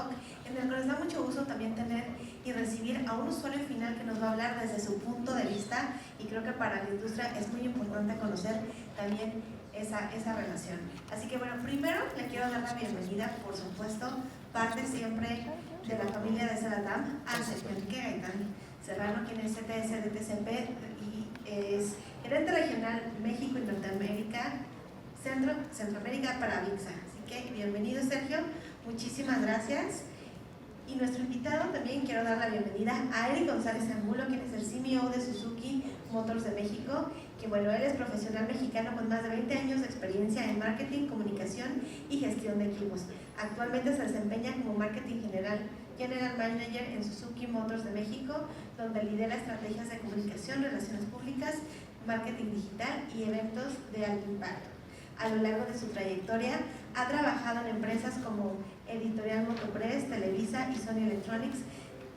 Talk, en el que nos da mucho gusto también tener y recibir a un usuario final que nos va a hablar desde su punto de vista, y creo que para la industria es muy importante conocer también esa relación. Así que bueno, primero le quiero dar la bienvenida, por supuesto, parte siempre de la familia de Celatam, a Sergio Enrique Gaitán Serrano, quien es CTS de TCP y es gerente regional México y Norteamérica, Centroamérica para VIXA. Así que bienvenido, Sergio, muchísimas gracias. Y nuestro invitado también quiero dar la bienvenida a Eric González Angulo, quien es el CMO de Suzuki Motors de México, que bueno, él es profesional mexicano con más de 20 años de experiencia en marketing, comunicación y gestión de equipos. Actualmente se desempeña como General Manager en Suzuki Motors de México, donde lidera estrategias de comunicación, relaciones públicas, marketing digital y eventos de alto impacto. A lo largo de su trayectoria ha trabajado en empresas como Editorial Motopress, Televisa y Sony Electronics,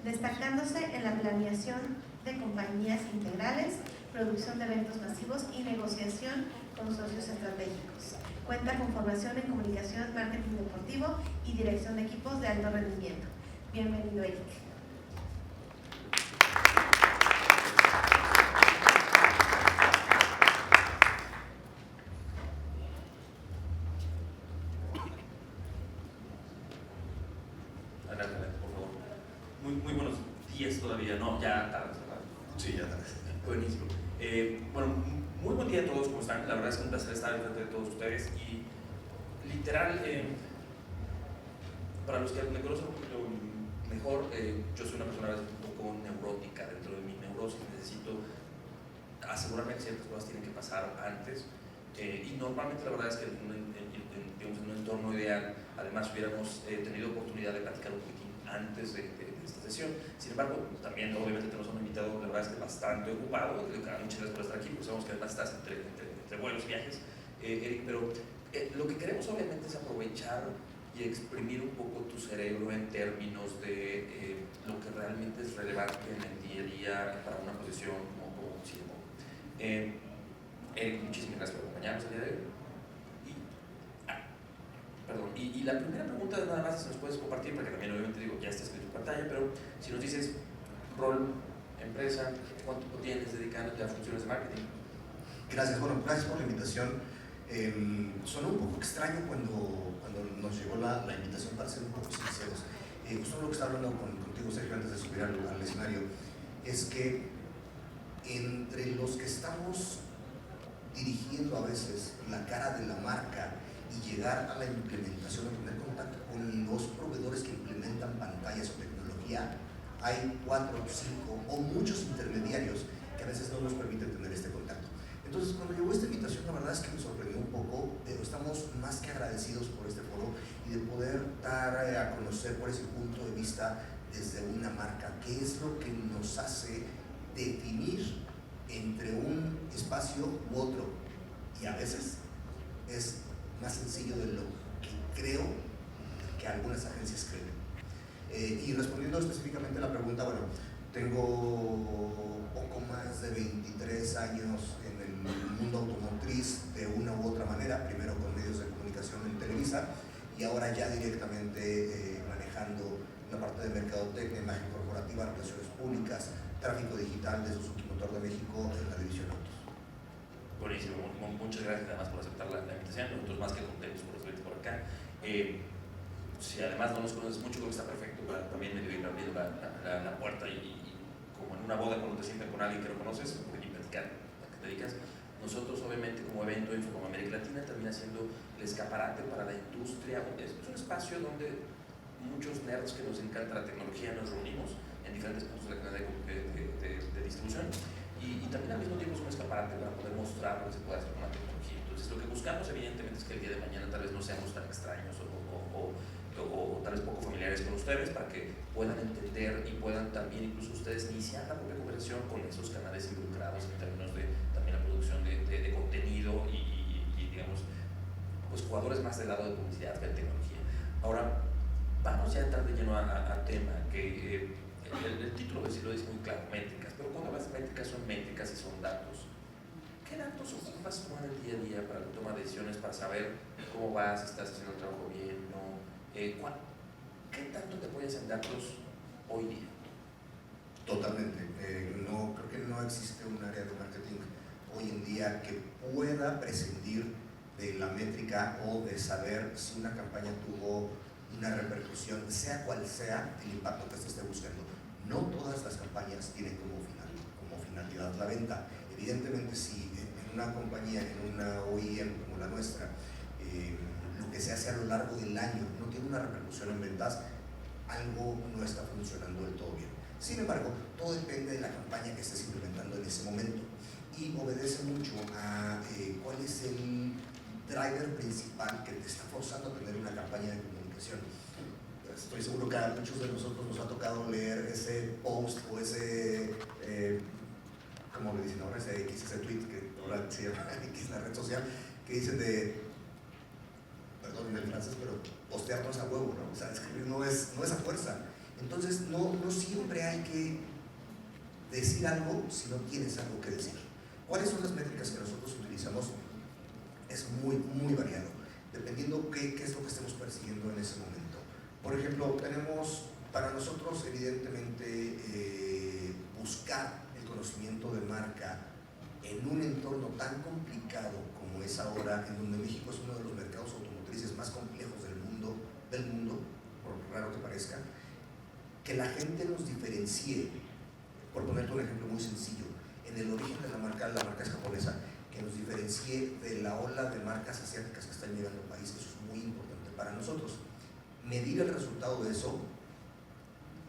destacándose en la planeación de compañías integrales, producción de eventos masivos y negociación con socios estratégicos. Cuenta con formación en comunicación, marketing deportivo y dirección de equipos de alto rendimiento. Bienvenido, Eric. Muy buenos días todavía, ¿no? Ya tarde, ¿verdad? Sí, ya tarde. Buenísimo. Bueno, muy buen día a todos, ¿cómo están? La verdad es que un placer estar frente de todos ustedes y literal, para los que me conocen un poquito mejor, yo soy una persona a veces un poco neurótica dentro de mi neurosis, necesito asegurarme que ciertas cosas tienen que pasar antes y normalmente la verdad es que digamos, en un entorno ideal, además hubiéramos tenido oportunidad de platicar un poquitín antes de esta sesión. Sin embargo, también obviamente tenemos un invitado, la verdad es que bastante ocupado. Muchas gracias por estar aquí, porque sabemos que además estás entre vuelos y viajes, Eric, pero lo que queremos obviamente es aprovechar y exprimir un poco tu cerebro en términos de lo que realmente es relevante en el día a día para una posición como CMO. Eric, muchísimas gracias por acompañarnos el día de hoy. Y la primera pregunta nada más si nos puedes compartir, porque también obviamente digo, ya está escrito en pantalla, pero si nos dices rol, empresa, ¿cuánto tiempo tienes dedicándote a funciones de marketing? Gracias, bueno, gracias por la invitación. Sonó un poco extraño cuando nos llegó la invitación, para ser un poco sinceros. Justo lo que estaba hablando contigo, Sergio, antes de subir al escenario, es que entre los que estamos dirigiendo a veces la cara de la marca y llegar a la implementación, a tener contacto con los proveedores que implementan pantallas o tecnología, hay 4, 5 o muchos intermediarios que a veces no nos permiten tener este contacto. Entonces, cuando llegó esta invitación, la verdad es que me sorprendió un poco, pero estamos más que agradecidos por este foro y de poder dar a conocer por ese punto de vista desde una marca, qué es lo que nos hace definir entre un espacio u otro, y a veces es más sencillo de lo que creo que algunas agencias creen. Y respondiendo específicamente a la pregunta, bueno, tengo poco más de 23 años en el mundo automotriz de una u otra manera, primero con medios de comunicación en Televisa y ahora ya directamente manejando la parte de mercadotecnia, imagen corporativa, relaciones públicas, tráfico digital de Suzuki Motor de México en la división autos. Buenísimo, muchas gracias además por aceptar la invitación, nosotros más que contentos por recibirte por acá. Si además no nos conoces mucho, creo que está perfecto para también medio ir abriendo la puerta y como en una boda cuando te sientas con alguien que no conoces, un poquito platicar a qué te dedicas. Nosotros obviamente como evento Info como América Latina termina siendo el escaparate para la industria. Es un espacio donde muchos nerds que nos encanta la tecnología nos reunimos en diferentes puntos de la cadena de distribución y también al mismo tiempo es un escaparate para poder mostrar lo que se puede hacer con la tecnología. Entonces lo que buscamos evidentemente es que el día de mañana tal vez no seamos tan extraños o tal vez poco familiares con ustedes para que puedan entender y puedan también incluso ustedes iniciar la propia conversación con esos canales involucrados en términos de también la producción de contenido y digamos pues jugadores más del lado de publicidad que de tecnología. Ahora vamos ya a entrar de lleno a tema que el título de sí lo dice muy claro, métricas, pero cuando las métricas son métricas y son datos, ¿qué datos ocupas tú en el día a día para la toma de decisiones, para saber cómo vas, si estás haciendo el trabajo bien, no? ¿qué tanto te apoyas en datos hoy día? Totalmente. No, creo que no existe un área de marketing hoy en día que pueda prescindir de la métrica o de saber si una campaña tuvo una repercusión, sea cual sea el impacto que se esté buscando. No todas las campañas tienen como finalidad la venta. Evidentemente, si en una compañía, en una OEM como la nuestra, lo que se hace a lo largo del año no tiene una repercusión en ventas, algo no está funcionando del todo bien. Sin embargo, todo depende de la campaña que estés implementando en ese momento y obedece mucho a cuál es el driver principal que te está forzando a tener una campaña de comunicación. Estoy seguro que a muchos de nosotros nos ha tocado leer ese post o ese, como le dicen ahora, ese X, ese tweet que ahora se llama X, la red social, que dicen perdón en el francés, pero postear no es a huevo, ¿no? O sea, escribir no es a fuerza. Entonces, no siempre hay que decir algo si no tienes algo que decir. ¿Cuáles son las métricas que nosotros utilizamos? Es muy, muy variado, dependiendo qué es lo que estemos persiguiendo en ese momento. Por ejemplo, tenemos para nosotros, evidentemente, buscar el conocimiento de marca en un entorno tan complicado como es ahora, en donde México es uno de los mercados automotrices más complejos del mundo, por raro que parezca, que la gente nos diferencie, por ponerte un ejemplo muy sencillo, en el origen de la marca es japonesa, que nos diferencie de la ola de marcas asiáticas que están llegando al país. Eso es muy importante para nosotros. Medir el resultado de eso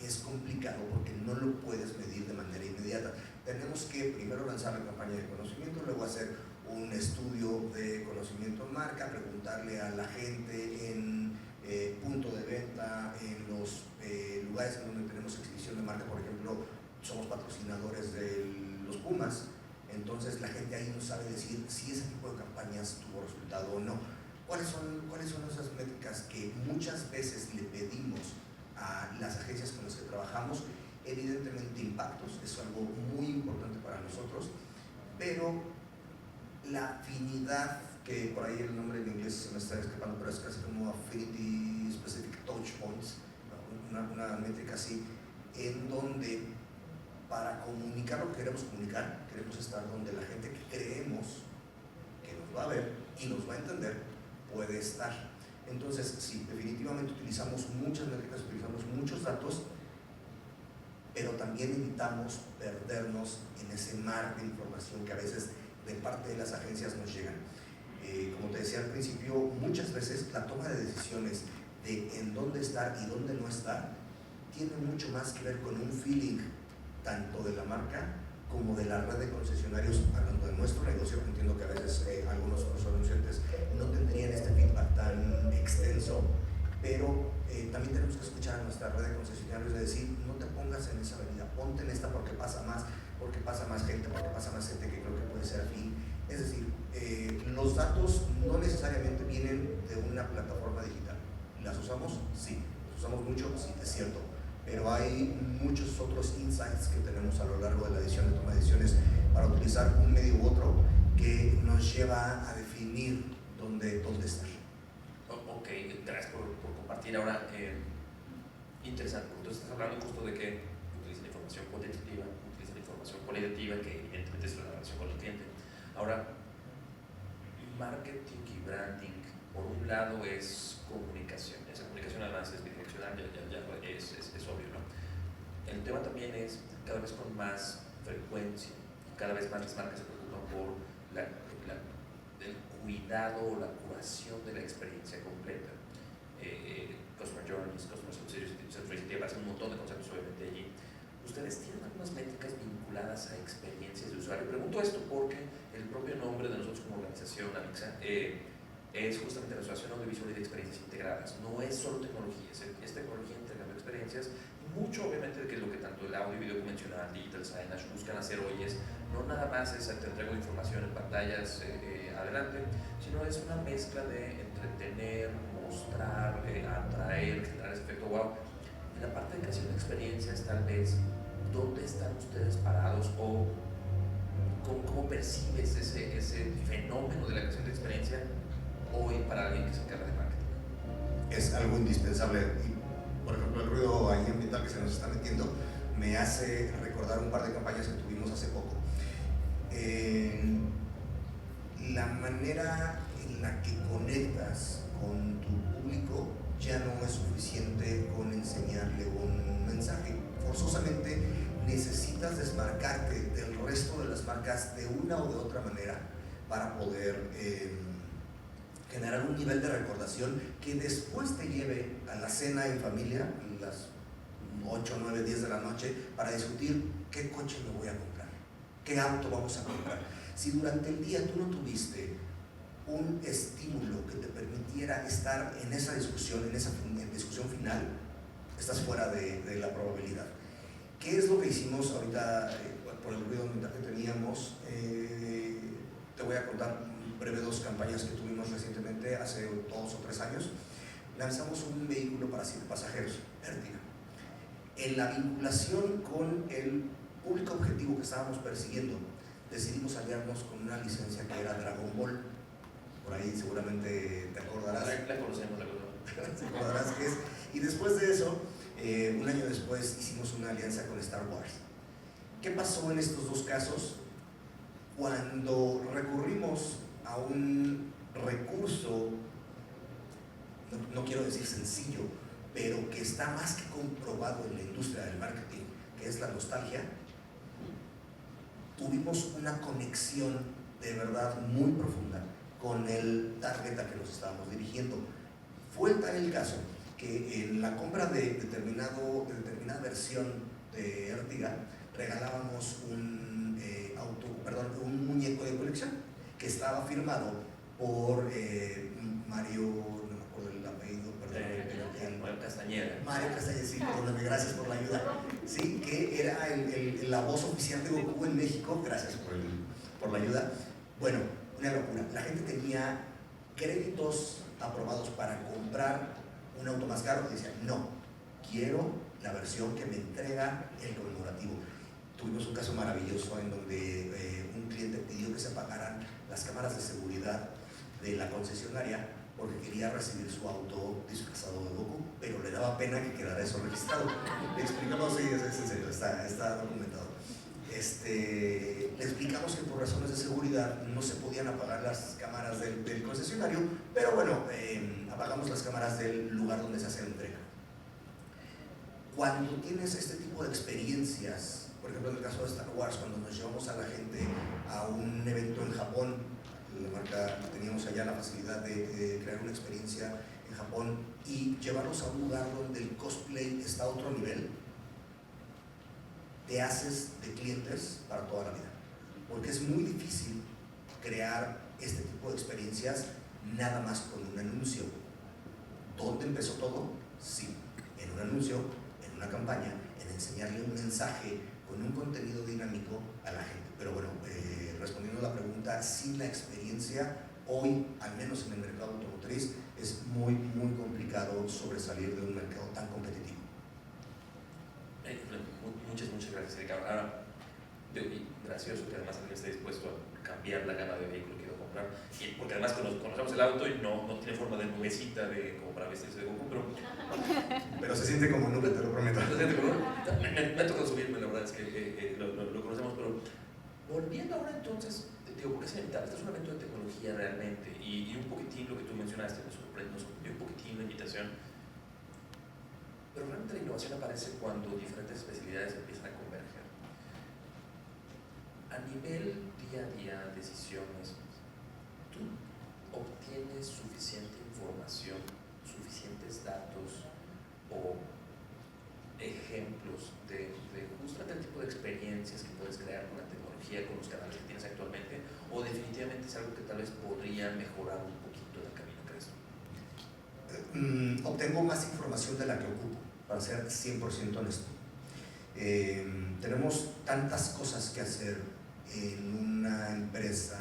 es complicado porque no lo puedes medir de manera inmediata. Tenemos que primero lanzar la campaña de conocimiento, luego hacer un estudio de conocimiento en marca, preguntarle a la gente en punto de venta, en los lugares en donde tenemos exhibición de marca. Por ejemplo, somos patrocinadores de los Pumas, entonces la gente ahí nos sabe decir si ese tipo de campañas tuvo resultado o no. ¿Cuáles son esas métricas que muchas veces le pedimos a las agencias con las que trabajamos? Evidentemente impactos, es algo muy importante para nosotros, pero la afinidad, que por ahí el nombre en inglés se me está escapando, pero es casi como Affinity Specific Touch Points, una métrica así, en donde para comunicar lo que queremos comunicar, queremos estar donde la gente que creemos que nos va a ver y nos va a entender puede estar. Entonces, sí, definitivamente utilizamos muchas métricas, utilizamos muchos datos, pero también evitamos perdernos en ese mar de información que a veces de parte de las agencias nos llegan. Como te decía al principio, muchas veces la toma de decisiones de en dónde estar y dónde no estar tiene mucho más que ver con un feeling tanto de la marca como de la red de concesionarios. Hablando de nuestro negocio, entiendo que a veces algunos otros anunciantes no tendrían este feedback tan extenso, pero también tenemos que escuchar a nuestra red de concesionarios de decir, no te pongas en esa avenida, ponte en esta porque pasa más gente, porque pasa más gente que creo que puede ser afín. Es decir, los datos no necesariamente vienen de una plataforma digital. ¿Las usamos? Sí. ¿Las usamos mucho? Sí, es cierto. Pero hay muchos otros insights que tenemos a lo largo de la edición de toma de decisiones para utilizar un medio u otro que nos lleva a definir dónde estar. Ok, gracias por compartir. Ahora, interesante, porque tú estás hablando justo de que utiliza la información cuantitativa, utiliza la información cualitativa, que evidentemente es la relación con el cliente. Ahora, marketing y branding, por un lado es comunicación. Esa comunicación además es bidireccional, ya es obvio, ¿no? El tema también es cada vez con más frecuencia, cada vez más las marcas se preocupan por el cuidado o la curación de la experiencia completa. Customer Journeys, Customer Centricity, aparecen un montón de conceptos obviamente allí. ¿Ustedes tienen algunas métricas vinculadas a experiencias de usuario? Pregunto esto porque el propio nombre de nosotros como organización, Amixa, es justamente la Asociación Audiovisual y de Experiencias Integradas. No es solo tecnología, es tecnología integrando experiencias. Mucho, obviamente, de que lo que tanto el audio y video convencional, digital signage, buscan hacer hoy es no nada más es te entrego información en pantallas adelante, sino es una mezcla de entretener, mostrar, atraer, generar ese efecto wow. En la parte de creación de experiencias, tal vez, ¿dónde están ustedes parados o cómo percibes ese fenómeno de la creación de experiencia hoy para alguien que se encarga de marketing? Es algo indispensable. Y, por ejemplo, rollo ahí ambiental que se nos está metiendo me hace recordar un par de campañas que tuvimos hace poco. La manera en la que conectas con tu público ya no es suficiente con enseñarle un mensaje. Forzosamente necesitas desmarcarte del resto de las marcas de una o de otra manera para poder generar un nivel de recordación que después te lleve a la cena en familia, a las 8, 9, 10 de la noche, para discutir qué coche me voy a comprar, qué auto vamos a comprar. Si durante el día tú no tuviste un estímulo que te permitiera estar en esa discusión, en discusión final, estás fuera de la probabilidad. ¿Qué es lo que hicimos ahorita por el ruido ambiental que teníamos? Te voy a contar breve 2 campañas que tuvimos recientemente, hace 2 o 3 años. Lanzamos un vehículo para 7 pasajeros, Ertiga. En la vinculación con el público objetivo que estábamos persiguiendo, decidimos aliarnos con una licencia que era Dragon Ball. Por ahí seguramente te acordarás. La conocemos, te acordarás qué es. Y después de eso, un año después, hicimos una alianza con Star Wars. ¿Qué pasó en estos 2 casos? Cuando recurrimos a un recurso, no quiero decir sencillo, pero que está más que comprobado en la industria del marketing, que es la nostalgia, tuvimos una conexión de verdad muy profunda con el target a que nos estábamos dirigiendo. Fue tal el caso que en la compra de determinada versión de Ertiga regalábamos un muñeco de colección que estaba firmado por Mario, no me acuerdo el apellido, perdón, Mario Castañeda. Mario Castañeda, sí, perdóname, gracias por la ayuda. Sí, que era la voz oficial de Goku en México, gracias por la ayuda. Bueno, una locura. La gente tenía créditos aprobados para comprar un auto más caro y decía, no, quiero la versión que me entrega el conmemorativo. Tuvimos un caso maravilloso en donde un cliente pidió que se apagaran las cámaras de seguridad de la concesionaria porque quería recibir su auto disfrazado de Goku, pero le daba pena que quedara eso registrado. Le explicamos, sí, es en serio, está documentado. Le explicamos que por razones de seguridad no se podían apagar las cámaras del concesionario, pero bueno, apagamos las cámaras del lugar donde se hace la entrega. Cuando tienes este tipo de experiencias, por ejemplo en el caso de Star Wars, cuando nos llevamos a la gente a un evento en Japón, la marca, teníamos allá la facilidad de crear una experiencia en Japón y llevarlos a un lugar donde el cosplay está a otro nivel, te haces de clientes para toda la vida, porque es muy difícil crear este tipo de experiencias nada más con un anuncio. ¿Dónde empezó todo? Sí, en un anuncio, en una campaña, en enseñarle un mensaje con un contenido dinámico a la gente. Pero bueno, respondiendo a la pregunta, sin la experiencia, hoy, al menos en el mercado automotriz, es muy, muy complicado sobresalir de un mercado tan competitivo. Muchas gracias, Erika. Ahora, gracioso que además alguien esté dispuesto a cambiar la gama de vehículo que quiero comprar, porque además conocemos el auto y no tiene forma de nubecita como para vestirse de Goku, pero se siente como nube, te lo prometo. Me ha tocado subirme, la verdad es que lo conocemos, pero volviendo ahora entonces, digo, porque es inevitable, esto es un evento de tecnología realmente, y un poquitín lo que tú mencionaste, nos sorprendió un poquitín la invitación, pero realmente la innovación aparece cuando diferentes especialidades empiezan a converger. A nivel día a día, decisiones, ¿tú obtienes suficiente información, suficientes datos o ejemplos de justamente el tipo de experiencias que puedes crear con la tecnología, con los canales que tienes actualmente, o definitivamente es algo que tal vez podría mejorar un poquito en el camino, crees? Obtengo más información de la que ocupo, para ser 100% honesto. Tenemos tantas cosas que hacer en una empresa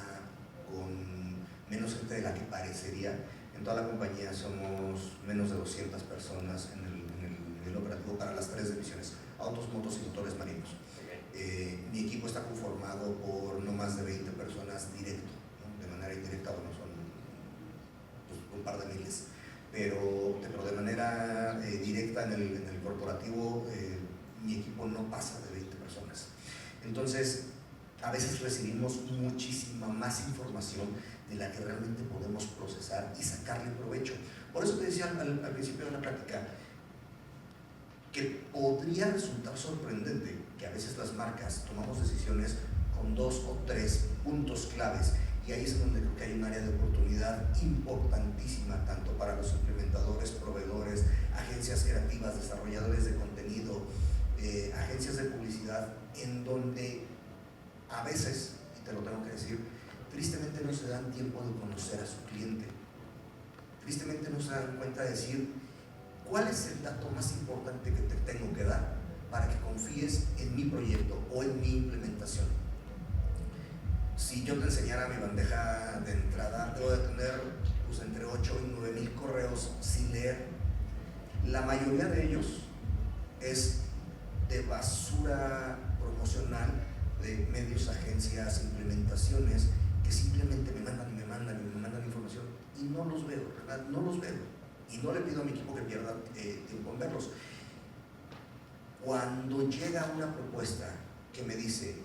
con menos gente de la que parecería. En toda la compañía somos menos de 200 personas en el operativo para las 3 divisiones, autos, motos y motores marinos. Mi equipo está conformado por no más de 20 personas directo, ¿no? De manera indirecta, bueno, son pues, un par de miles. pero de manera directa en el corporativo, mi equipo no pasa de 20 personas. Entonces, a veces recibimos muchísima más información de la que realmente podemos procesar y sacarle provecho. Por eso te decía al principio de la plática que podría resultar sorprendente que a veces las marcas tomamos decisiones con 2 o 3 puntos claves, y ahí es donde creo que hay un área de oportunidad importantísima, tanto para los implementadores, proveedores, agencias creativas, desarrolladores de contenido, agencias de publicidad, en donde a veces, y te lo tengo que decir, tristemente no se dan tiempo de conocer a su cliente, tristemente no se dan cuenta de decir cuál es el dato más importante que te tengo que dar para que confíes en mi proyecto o en mi implementación. Si yo te enseñara mi bandeja de entrada, debo de tener pues, entre 8 y 9 mil correos sin leer. La mayoría de ellos es de basura promocional de medios, agencias, implementaciones que simplemente me mandan información y no los veo, ¿verdad? No los veo y no le pido a mi equipo que pierda tiempo en verlos. Cuando llega una propuesta que me dice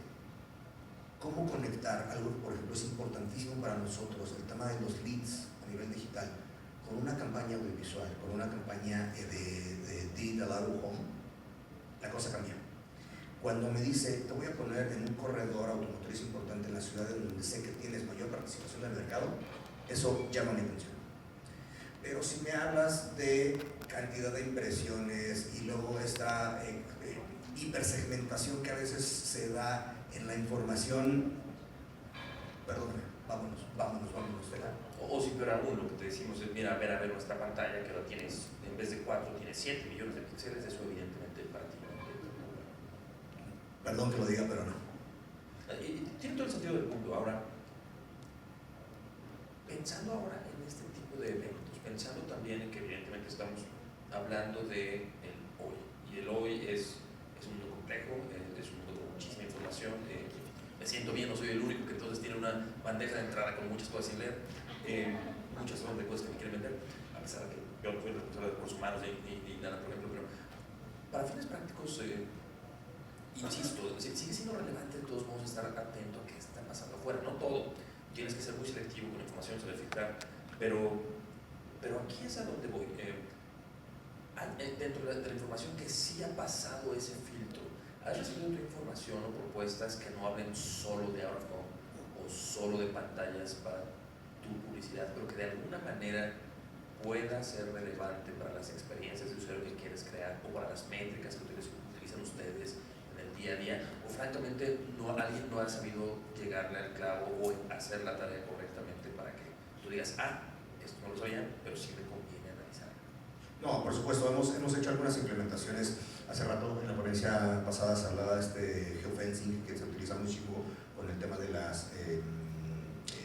cómo conectar algo que, por ejemplo, es importantísimo para nosotros, el tema de los leads a nivel digital, con una campaña audiovisual, con una campaña de Digital Out of Home, la cosa cambia. Cuando me dice, te voy a poner en un corredor automotriz importante en la ciudad en donde sé que tienes mayor participación en el mercado, eso llama mi atención. Pero si me hablas de cantidad de impresiones y luego esta hipersegmentación que a veces se da en la información, perdóname, vámonos, ¿verdad? O si peor aún, lo que te decimos es, mira, a ver nuestra pantalla, que ahora tienes, en vez de 4, tienes 7 millones de píxeles, eso evidentemente para ti no. Perdón que lo diga, pero no. Y tiene todo el sentido del mundo. Ahora, pensando ahora en este tipo de eventos, pensando también en que evidentemente estamos hablando de el hoy, y el hoy es un mundo complejo, es un mundo con muchísima información. Me siento bien, no soy el único que entonces tiene una bandeja de entrada con muchas cosas sin leer, muchas de cosas que me quieren vender, a pesar de que yo no soy responsable de recursos humanos ni nada, por ejemplo, pero para fines prácticos, insisto, sigue siendo relevante de todos modos estar atento a qué está pasando afuera, no todo, tienes que ser muy selectivo con la información, saber filtrar, pero aquí es a donde voy. Dentro de la información que sí ha pasado ese filtro, ¿has recibido tu información o propuestas que no hablen solo de out of home o solo de pantallas para tu publicidad, pero que de alguna manera pueda ser relevante para las experiencias de usuario que quieres crear o para las métricas que utilizan ustedes en el día a día? O francamente alguien no ha sabido llegarle al clavo o hacer la tarea correctamente para que tú digas, esto no lo sabía, pero sí me conviene analizar. No, por supuesto, hemos hecho algunas implementaciones. Hace rato en la ponencia pasada se hablaba de este geofencing que se utiliza muchísimo con el tema de las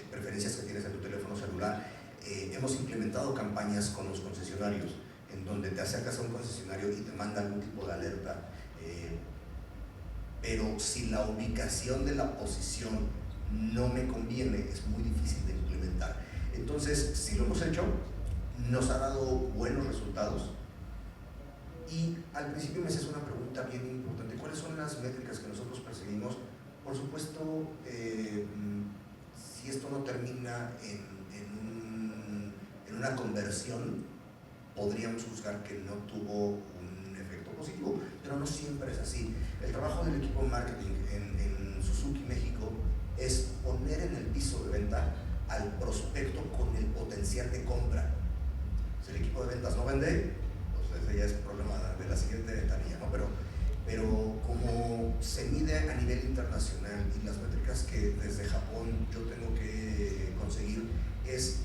preferencias que tienes en tu teléfono celular. Hemos implementado campañas con los concesionarios en donde te acercas a un concesionario y te manda algún tipo de alerta, pero si la ubicación de la posición no me conviene, es muy difícil de implementar. Entonces, sí lo hemos hecho, nos ha dado buenos resultados. Y al principio me haces una pregunta bien importante: ¿cuáles son las métricas que nosotros perseguimos? Por supuesto, si esto no termina en una conversión, podríamos juzgar que no tuvo un efecto positivo, pero no siempre es así. El trabajo del equipo de marketing en Suzuki México es poner en el piso de venta al prospecto con el potencial de compra. Si el equipo de ventas no vende, pues ese ya es problema de la siguiente ventanilla, ¿no? Pero como se mide a nivel internacional y las métricas que desde Japón yo tengo que conseguir es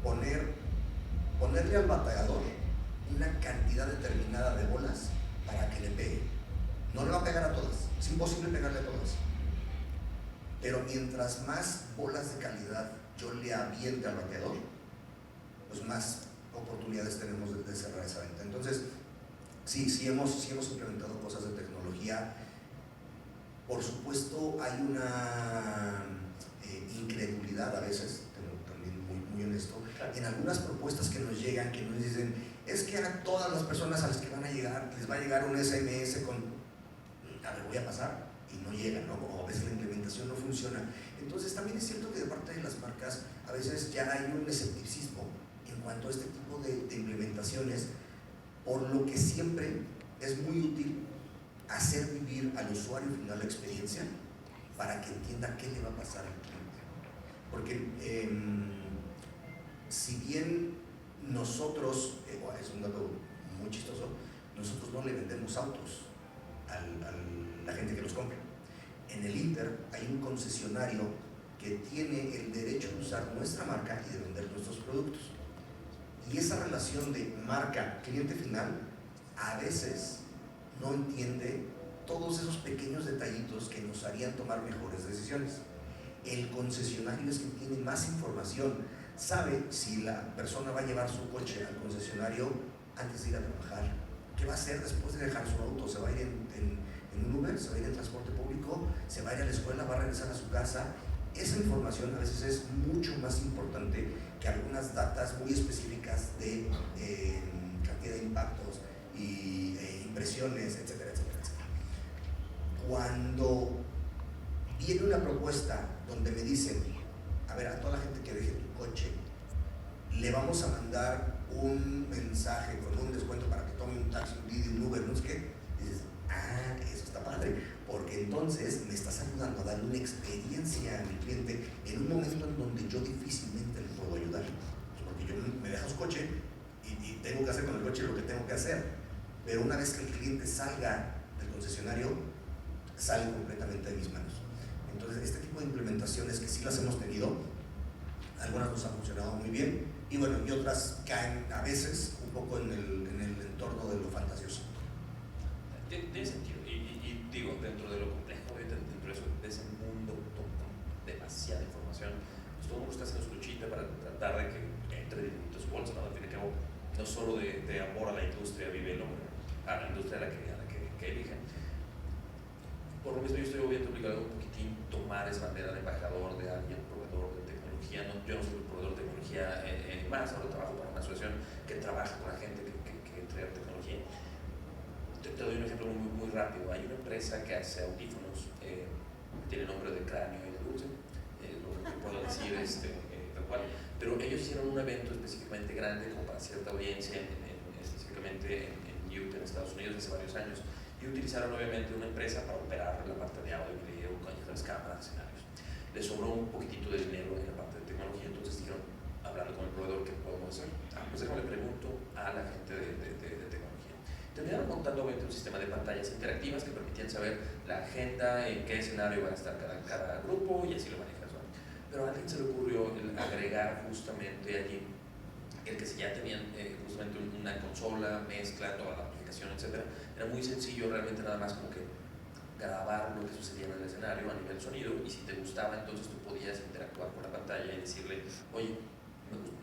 ponerle al bateador una cantidad determinada de bolas para que le pegue. No le va a pegar a todas, es imposible pegarle a todas, pero mientras más bolas de calidad yo le aviente al bateador, pues más oportunidades tenemos de cerrar esa venta. Entonces, sí hemos implementado cosas de tecnología. Por supuesto, hay una incredulidad a veces, también muy muy honesto, Claro. en algunas propuestas que nos llegan, que nos dicen, es que a todas las personas a las que van a llegar, les va a llegar un SMS con, a ver, voy a pasar, y no llega, ¿no? O a veces la implementación no funciona. Entonces también es cierto que de parte de las marcas a veces ya hay un escepticismo en cuanto a este tipo de implementaciones, por lo que siempre es muy útil hacer vivir al usuario final la experiencia para que entienda qué le va a pasar al cliente. Porque si bien nosotros, es un dato muy chistoso, nosotros no le vendemos autos a la gente que los compra. En el Inter hay un concesionario que tiene el derecho de usar nuestra marca y de vender nuestros productos. Y esa relación de marca-cliente final a veces no entiende todos esos pequeños detallitos que nos harían tomar mejores decisiones. El concesionario es quien tiene más información, sabe si la persona va a llevar su coche al concesionario antes de ir a trabajar, qué va a hacer después de dejar su auto, se va a ir en un Uber, se va a ir en transporte público, se va a ir a la escuela, va a regresar a su casa. Esa información a veces es mucho más importante que algunas datas muy específicas de cantidad de impactos y impresiones, etcétera, etcétera, etcétera. Cuando viene una propuesta donde me dicen, a ver, a toda la gente que deje tu coche, le vamos a mandar un mensaje con un descuento para que tome un taxi, un Didi, un Uber, no sé qué, dices, eso está padre, porque entonces me estás ayudando a darle una experiencia a mi cliente en un momento en donde yo difícilmente le puedo ayudar, porque yo me dejo su coche y tengo que hacer con el coche lo que tengo que hacer, pero una vez que el cliente salga del concesionario, sale completamente de mis manos. Entonces, este tipo de implementaciones que sí las hemos tenido, algunas nos han funcionado muy bien y bueno, y otras caen a veces un poco en el entorno de lo fantasioso. Tiene sentido, y digo, dentro de lo complejo, dentro de ese mundo con demasiada información, pues todo el mundo está haciendo su luchita para tratar de que entre distintos bolsos, ¿no? Al fin y al cabo, no solo de amor a la industria vive el hombre, a la industria a la que eligen. Por lo mismo yo estoy obviamente obligado un poquitín tomar esa bandera de embajador de alguien, proveedor de tecnología. Yo no soy un proveedor de tecnología más, ahora trabajo para una asociación que trabaja con la gente que entrega tecnología. Te doy un ejemplo muy rápido. Hay una empresa que hace audífonos, tiene nombre de cráneo y de dulce, lo que puedo decir tal cual, pero ellos hicieron un evento específicamente grande como para cierta audiencia, específicamente en Utah, en Estados Unidos, hace varios años. Y utilizaron obviamente una empresa para operar la parte de audio y video, con las cámaras, escenarios. Les sobró un poquitito de dinero en la parte de tecnología, entonces dijeron, hablando con el proveedor, ¿qué podemos hacer? Pues déjame le pregunto a la gente de tecnología. Terminaron montando obviamente un sistema de pantallas interactivas que permitían saber la agenda, en qué escenario va a estar cada grupo y así lo manejas, ¿no? Pero a alguien se le ocurrió agregar justamente allí el que si ya tenían justamente una consola, mezcla, toda la aplicación, etc. Era muy sencillo, realmente nada más como que grabar lo que sucedía en el escenario a nivel sonido, y si te gustaba entonces tú podías interactuar con la pantalla y decirle, oye,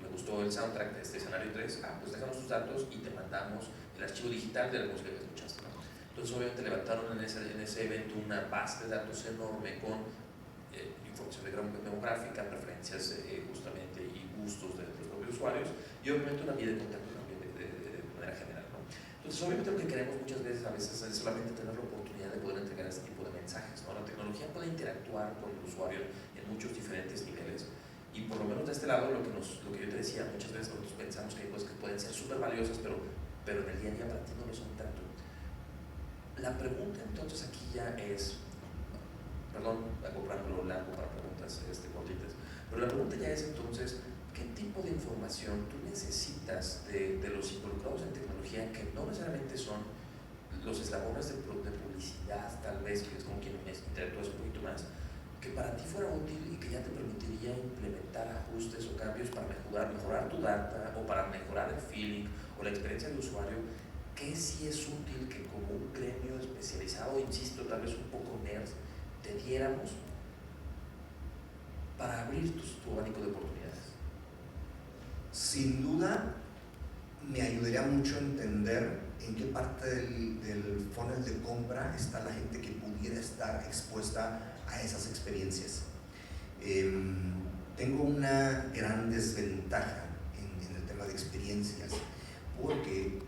me gustó el soundtrack de este escenario 3, pues déjanos tus datos y te mandamos el archivo digital de la música que escuchaste, ¿no? Entonces obviamente levantaron en ese evento una base de datos enorme con información demográfica, preferencias justamente y gustos de los propios usuarios, y obviamente una vía de contacto también de manera general, ¿no? Entonces obviamente lo que queremos muchas veces es solamente tener la oportunidad de poder entregar este tipo de mensajes, ¿no? La tecnología puede interactuar con el usuario en muchos diferentes niveles, y por lo menos de este lado lo que yo te decía, muchas veces nosotros pensamos que hay cosas que pueden ser súper valiosas, pero en el día a día para ti no lo son tanto. La pregunta entonces aquí ya es, perdón, hago preámbulo largo para preguntas cortitas, pero la pregunta ya es entonces, ¿qué tipo de información tú necesitas de los involucrados en tecnología, que no necesariamente son los eslabones de publicidad, tal vez, que es con quien interactúas un poquito más, que para ti fuera útil y que ya te permitiría implementar ajustes o cambios para mejorar tu data, o para mejorar el feeling o la experiencia del usuario? ¿Qué sí es útil que como un gremio especializado, insisto, tal vez un poco nerd, te diéramos para abrir tu abanico de oportunidades? Sin duda me ayudaría mucho a entender en qué parte del funnel de compra está la gente que pudiera estar expuesta a esas experiencias. tengo una gran desventaja en el tema de experiencias, porque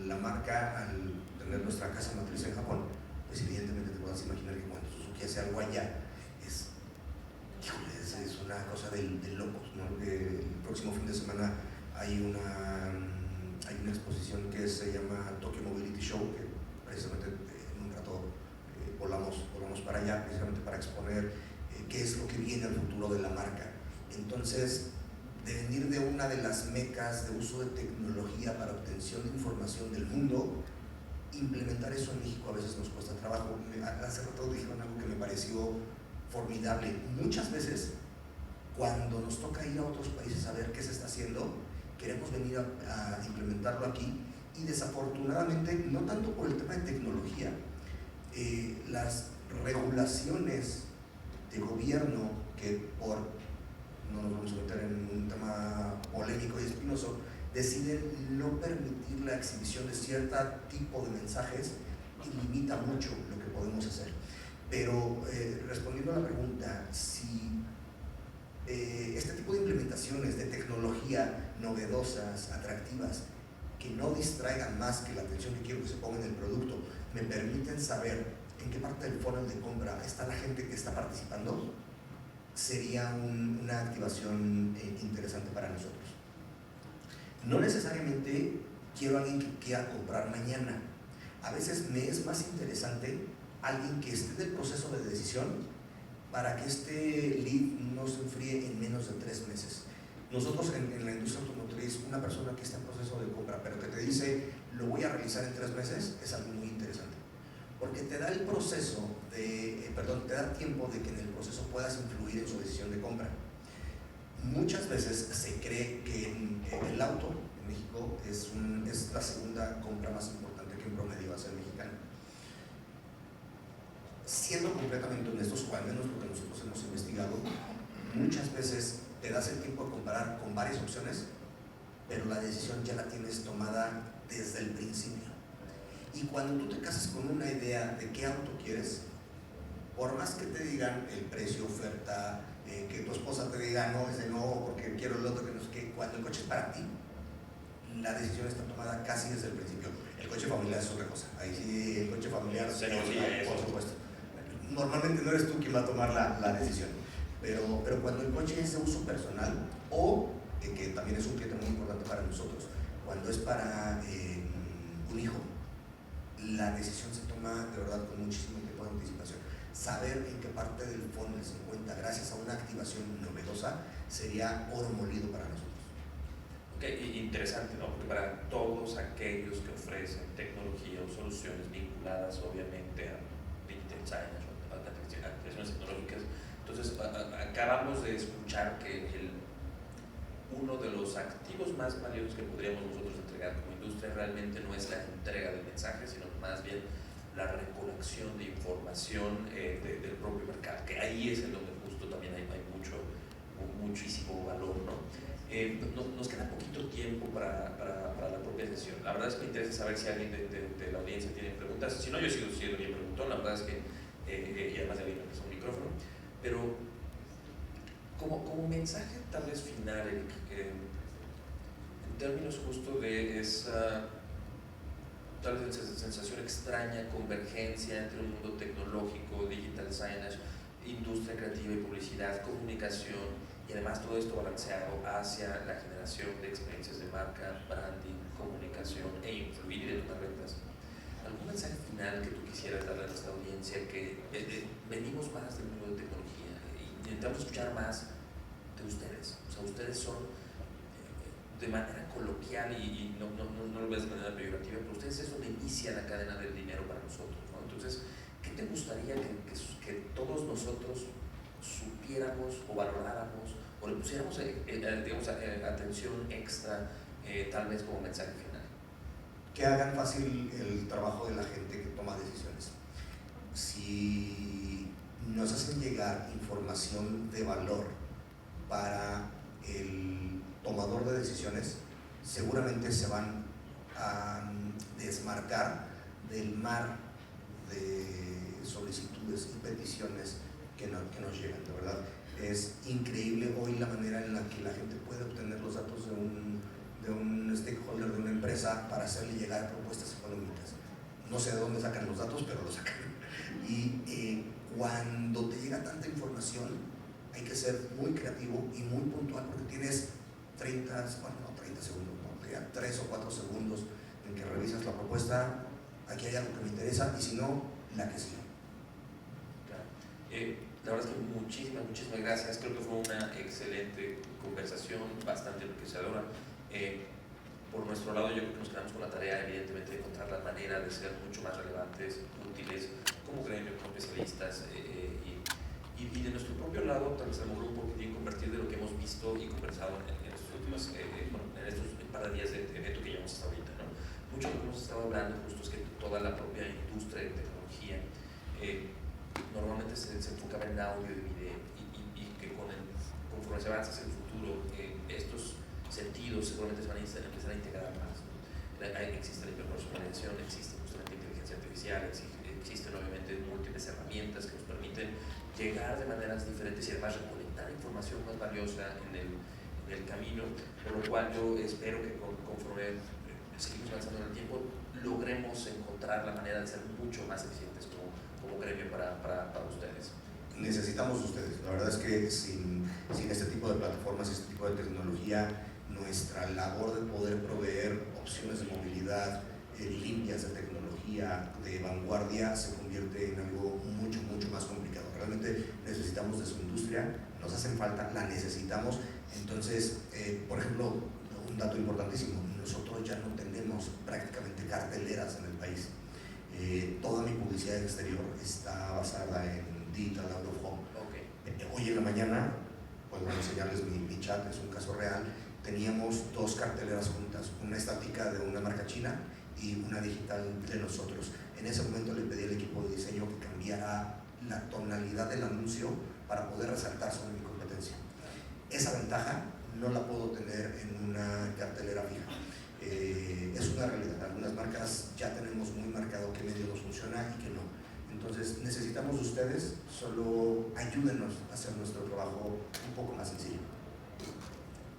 la marca, al tener nuestra casa matriz en Japón, pues evidentemente te puedes imaginar que cuando Suzuki hace algo allá, es una cosa de locos, ¿no? El próximo fin de semana hay una exposición que se llama Tokyo Mobility Show, que precisamente en un rato volamos para allá, precisamente para exponer qué es lo que viene al futuro de la marca. Entonces, de venir de una de las mecas de uso de tecnología para obtención de información del mundo, implementar eso en México a veces nos cuesta trabajo. Hace rato dijeron algo que me pareció formidable. Muchas veces, cuando nos toca ir a otros países a ver qué se está haciendo, queremos venir a implementarlo aquí, y desafortunadamente, no tanto por el tema de tecnología, las regulaciones de gobierno, que no nos vamos a meter en un tema polémico y espinoso, deciden no permitir la exhibición de cierto tipo de mensajes, y limita mucho lo que podemos hacer. Pero respondiendo a la pregunta, si este tipo de implementaciones de tecnología novedosas, atractivas, que no distraigan más que la atención que quiero que se ponga en el producto, me permiten saber en qué parte del funnel de compra está la gente que está participando, sería una activación interesante para nosotros. No necesariamente quiero a alguien que quiera comprar mañana. A veces me es más interesante alguien que esté en el proceso de decisión, para que este lead no se enfríe en menos de 3 meses. Nosotros en la industria automotriz, una persona que está en proceso de compra, pero que te dice, lo voy a realizar en 3 meses, es algo muy interesante. Porque te da el proceso te da tiempo de que en el proceso puedas influir en su decisión de compra. Muchas veces se cree que el auto en México es la segunda compra más importante que en promedio hace el mexicano. Siendo completamente honestos, o al menos lo que nosotros hemos investigado, muchas veces te das el tiempo de comparar con varias opciones, pero la decisión ya la tienes tomada desde el principio. Y cuando tú te casas con una idea de qué auto quieres, por más que te digan el precio, oferta, que tu esposa te diga no, ese no, porque quiero el otro, que no sé qué, cuando el coche es para ti, la decisión está tomada casi desde el principio. El coche familiar es otra cosa. Ahí sí, el coche familiar, por supuesto. Normalmente no eres tú quien va a tomar la decisión, pero cuando el coche es de uso personal, o que también es un cliente muy importante para nosotros, cuando es para un hijo, la decisión se toma de verdad con muchísimo tiempo de anticipación. Saber en qué parte del funnel se encuentra gracias a una activación novedosa sería oro molido para nosotros. Ok, interesante, ¿no? Porque para todos aquellos que ofrecen tecnología o soluciones vinculadas obviamente a digital science o a aplicaciones tecnológicas, entonces acabamos de escuchar que uno de los activos más valiosos que podríamos nosotros entregar como industria realmente no es la entrega de mensajes, sino más bien la recolección de información del propio mercado, que ahí es en donde justo también hay muchísimo valor, ¿no? Nos queda poquito tiempo para la propia sesión. La verdad es que me interesa saber si alguien de la audiencia tiene preguntas. Si no, yo sigo siendo bien preguntón. La verdad es que, y además de alguien que es un micrófono, pero como mensaje tal vez final, en términos justo de esa tal vez sensación extraña, convergencia entre un mundo tecnológico, digital science, industria creativa y publicidad, comunicación, y además todo esto balanceado hacia la generación de experiencias de marca, branding, comunicación e influir y detonar ventas. ¿Algún mensaje final que tú quisieras darle a nuestra audiencia, que venimos más del mundo de tecnología y intentamos escuchar más de ustedes? O sea, ustedes son de manera coloquial y no lo ves de manera peyorativa, pero ustedes es donde inicia la cadena del dinero para nosotros, ¿no? Entonces, ¿qué te gustaría que todos nosotros supiéramos o valoráramos o le pusiéramos digamos, atención extra, tal vez como mensaje final? Que hagan fácil el trabajo de la gente que toma decisiones. Si nos hacen llegar información de valor para el tomador de decisiones, seguramente se van a desmarcar del mar de solicitudes y peticiones que nos llegan, de verdad. Es increíble hoy la manera en la que la gente puede obtener los datos de un stakeholder de una empresa para hacerle llegar propuestas económicas. No sé de dónde sacan los datos, pero los sacan. Y cuando te llega tanta información, hay que ser muy creativo y muy puntual, porque tienes 30 segundos, no, ya 3 o 4 segundos en que revisas la propuesta. Aquí hay algo que me interesa, y si no, la que sigue. Claro. La verdad es que muchísimas gracias. Creo que fue una excelente conversación, bastante enriquecedora. Por nuestro lado, yo creo que nos quedamos con la tarea, evidentemente, de encontrar la manera de ser mucho más relevantes, útiles, como gremio, como especialistas, y de nuestro propio lado, tal vez a lo mejor un poquitín convertir de lo que hemos visto y conversado en estos últimos, en estos par de días de evento que llevamos hasta ahorita, ¿no? Mucho de lo que hemos estado hablando justo es que toda la propia industria de tecnología normalmente se enfocaba en audio y video, y que conforme se avanza hacia el futuro, estos sentidos seguramente se van a empezar a integrar más, ¿no? Existe la hiperpersonalización, existe justamente inteligencia artificial, existen obviamente múltiples herramientas que nos permiten llegar de maneras diferentes y además recolectar información más valiosa en el camino, por lo cual yo espero que conforme seguimos avanzando en el tiempo logremos encontrar la manera de ser mucho más eficientes como gremio para ustedes. Necesitamos de ustedes. La verdad es que sin este tipo de plataformas, este tipo de tecnología, nuestra labor de poder proveer opciones de movilidad limpias, de tecnología, de vanguardia, se convierte en algo mucho más complicado. Realmente necesitamos de su industria, nos hacen falta, la necesitamos. Entonces, por ejemplo, un dato importantísimo, nosotros ya no tenemos prácticamente carteleras en el país. Toda mi publicidad exterior está basada en Digital Out of Home. Okay. Hoy en la mañana, puedo enseñarles mi chat, es un caso real, teníamos 2 carteleras juntas, una estática de una marca china y una digital de nosotros. En ese momento le pedí al equipo de diseño que cambiara la tonalidad del anuncio para poder resaltar sobre mi competencia. Esa ventaja no la puedo tener en una cartelera fija. Es una realidad. Algunas marcas ya tenemos muy marcado qué medio nos funciona y qué no. Entonces necesitamos de ustedes, solo ayúdenos a hacer nuestro trabajo un poco más sencillo.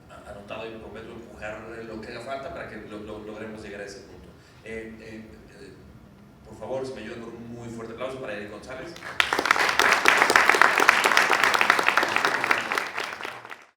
Anotado, y prometo empujar lo que haga falta para que logremos llegar a ese punto. Por favor, si me ayudan con un muy fuerte aplauso para Eric González.